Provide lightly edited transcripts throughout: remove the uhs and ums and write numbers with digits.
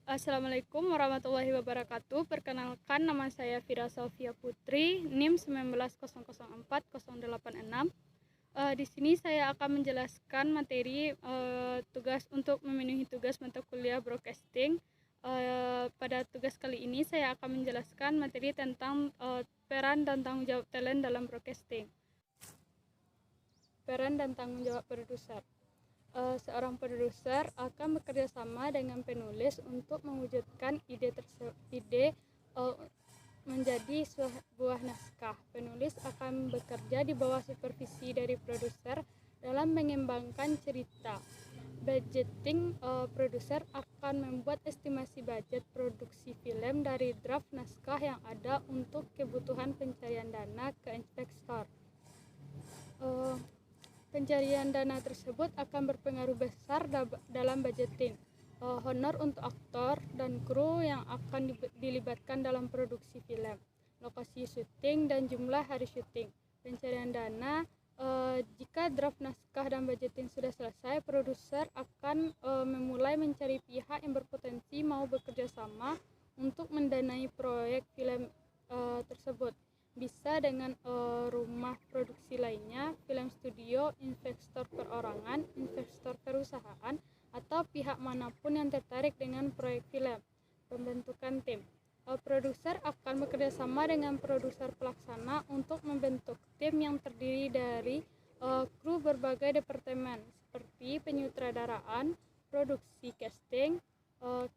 Assalamualaikum warahmatullahi wabarakatuh. Perkenalkan, nama saya Fira Sofia Putri, NIM 19004086. Di sini saya akan menjelaskan materi tugas untuk memenuhi tugas mata kuliah broadcasting. Pada tugas kali ini saya akan menjelaskan materi tentang peran dan tanggung jawab talent dalam broadcasting. Peran dan tanggung jawab produser. Seorang produser akan bekerja sama dengan penulis untuk mewujudkan ide menjadi sebuah naskah. Penulis akan bekerja di bawah supervisi dari produser dalam mengembangkan cerita. Budgeting, produser akan membuat estimasi budget produksi film dari draft naskah yang ada untuk kebutuhan pencarian dana ke investor. Pencarian dana tersebut akan berpengaruh besar dalam budgeting. Honor untuk aktor dan kru yang akan dilibatkan dalam produksi film, lokasi syuting dan jumlah hari syuting. Pencarian dana, jika draft naskah dan budgeting sudah selesai, produser akan memulai mencari pihak yang berpotensi mau bekerja sama untuk mendanai proyek film tersebut. Bisa dengan rumah produksi lainnya, film studio, investor perorangan, investor perusahaan, atau pihak manapun yang tertarik dengan proyek film. Pembentukan tim. Produser akan bekerja sama dengan produser pelaksana untuk membentuk tim yang terdiri dari kru berbagai departemen seperti penyutradaraan, produksi casting,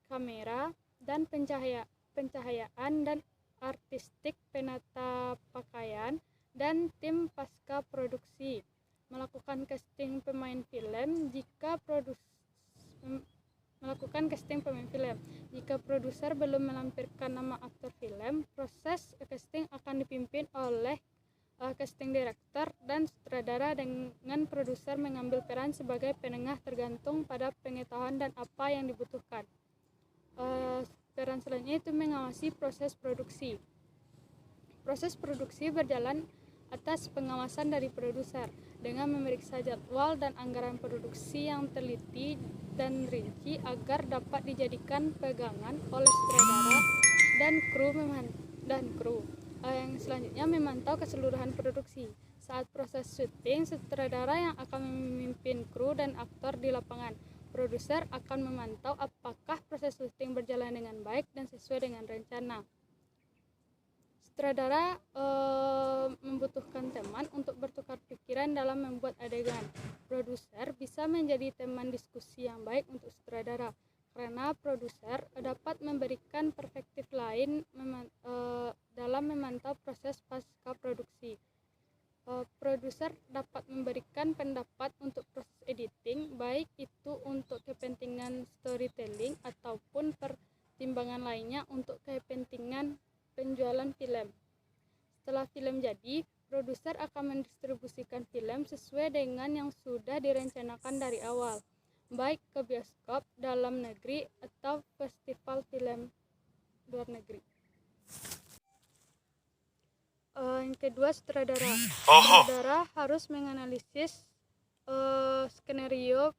kamera, dan pencahayaan dan artistik, penata pakaian, dan tim pasca produksi. Melakukan casting pemain film jika produser belum melampirkan nama aktor film, proses casting akan dipimpin oleh casting director dan sutradara, dengan produser mengambil peran sebagai penengah tergantung pada pengetahuan dan apa yang dibutuhkan. Peran selanjutnya itu mengawasi proses produksi. Proses produksi berjalan atas pengawasan dari produser dengan memeriksa jadwal dan anggaran produksi yang teliti dan rinci agar dapat dijadikan pegangan oleh sutradara dan kru. Yang selanjutnya memantau keseluruhan produksi. Saat proses syuting, sutradara yang akan memimpin kru dan aktor di lapangan. Produser akan memantau apakah proses syuting berjalan dengan baik dan sesuai dengan rencana. Sutradara membutuhkan teman untuk bertukar pikiran dalam membuat adegan. Produser bisa menjadi teman diskusi yang baik untuk sutradara, karena produser dapat memberikan perspektif lain dalam memantau proses pasca produksi. Produser dapat memberikan pendapat untuk proses editing, baik itu untuk kepentingan storytelling ataupun pertimbangan lainnya untuk kepentingan penjualan film. Setelah film jadi, produser akan mendistribusikan film sesuai dengan yang sudah direncanakan dari awal, baik ke bioskop dalam negeri atau festival film luar negeri. Yang kedua, sutradara. Sutradara harus menganalisis skenario,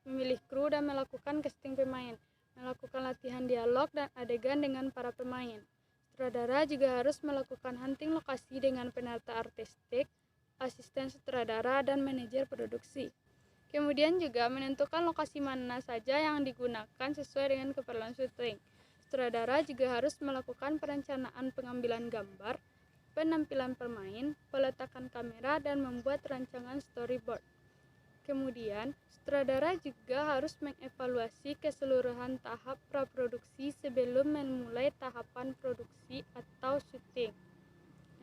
memilih kru, dan melakukan casting pemain, melakukan latihan dialog dan adegan dengan para pemain. Sutradara juga harus melakukan hunting lokasi dengan penata artistik, asisten sutradara, dan manajer produksi. Kemudian juga menentukan lokasi mana saja yang digunakan sesuai dengan keperluan syuting. Sutradara juga harus melakukan perencanaan pengambilan gambar, penampilan pemain, peletakan kamera, dan membuat rancangan storyboard. Kemudian, sutradara juga harus mengevaluasi keseluruhan tahap praproduksi sebelum memulai tahapan produksi atau syuting.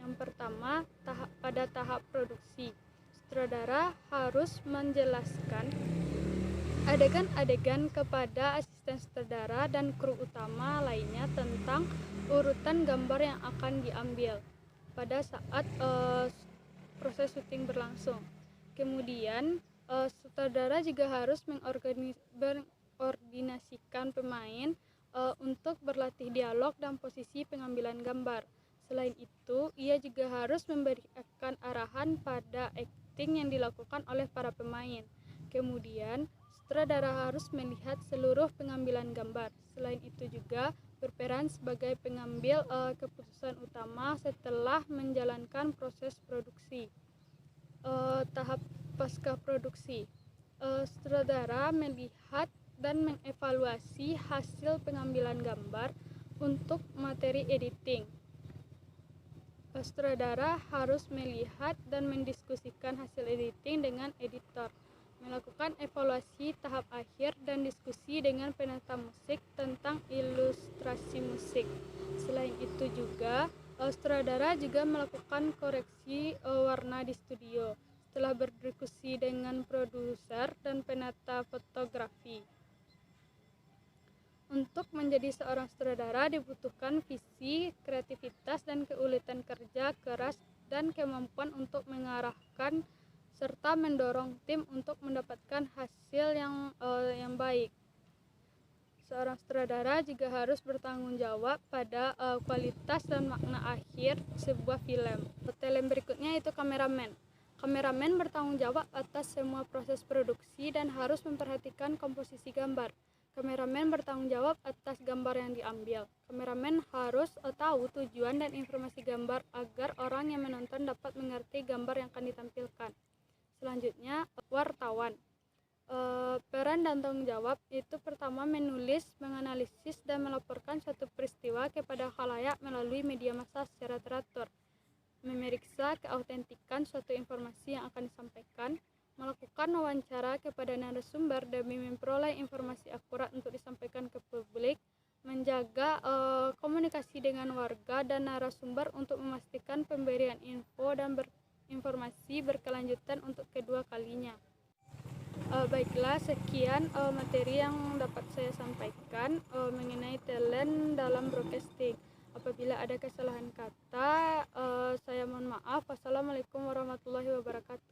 Yang pertama, pada tahap produksi, sutradara harus menjelaskan adegan-adegan kepada asisten sutradara dan kru utama lainnya tentang urutan gambar yang akan diambil pada saat proses syuting berlangsung. Kemudian sutradara juga harus mengordinasikan pemain untuk berlatih dialog dan posisi pengambilan gambar. Selain itu, ia juga harus memberikan arahan pada akting yang dilakukan oleh para pemain. Kemudian, sutradara harus melihat seluruh pengambilan gambar. Selain itu juga berperan sebagai pengambil keputusan utama setelah menjalankan proses produksi. Tahap pasca produksi. Sutradara melihat dan mengevaluasi hasil pengambilan gambar untuk materi editing. Sutradara harus melihat dan mendiskusikan hasil editing dengan editor, melakukan evaluasi tahap akhir dan diskusi dengan penata musik tentang ilustrasi musik. Selain itu juga, sutradara juga melakukan koreksi warna di studio setelah berdiskusi dengan produser dan penata fotografi. Untuk menjadi seorang sutradara dibutuhkan visi, kreativitas, dan keuletan kerja keras dan kemampuan untuk mengarahkan serta mendorong tim untuk mendapatkan hasil yang baik. Seorang sutradara juga harus bertanggung jawab pada kualitas dan makna akhir sebuah film. Film berikutnya itu kameramen. Kameramen bertanggung jawab atas semua proses produksi dan harus memperhatikan komposisi gambar. Kameramen bertanggung jawab atas gambar yang diambil. Kameramen harus tahu tujuan dan informasi gambar agar orang yang menonton dapat mengerti gambar yang akan ditampilkan. Selanjutnya, wartawan. Peran dan tanggung jawab itu pertama menulis, menganalisis, dan melaporkan suatu peristiwa kepada khalayak melalui media massa secara teratur. Memeriksa keautentikan suatu informasi yang akan disampaikan, melakukan wawancara kepada narasumber demi memperoleh informasi akurat untuk disampaikan ke publik, menjaga komunikasi dengan warga dan narasumber untuk memastikan pemberian info dan informasi berkelanjutan untuk kedua kalinya. Baiklah, sekian materi yang dapat saya sampaikan mengenai talent dalam broadcasting. Apabila ada kesalahan kata, saya mohon maaf. Wassalamualaikum warahmatullahi wabarakatuh.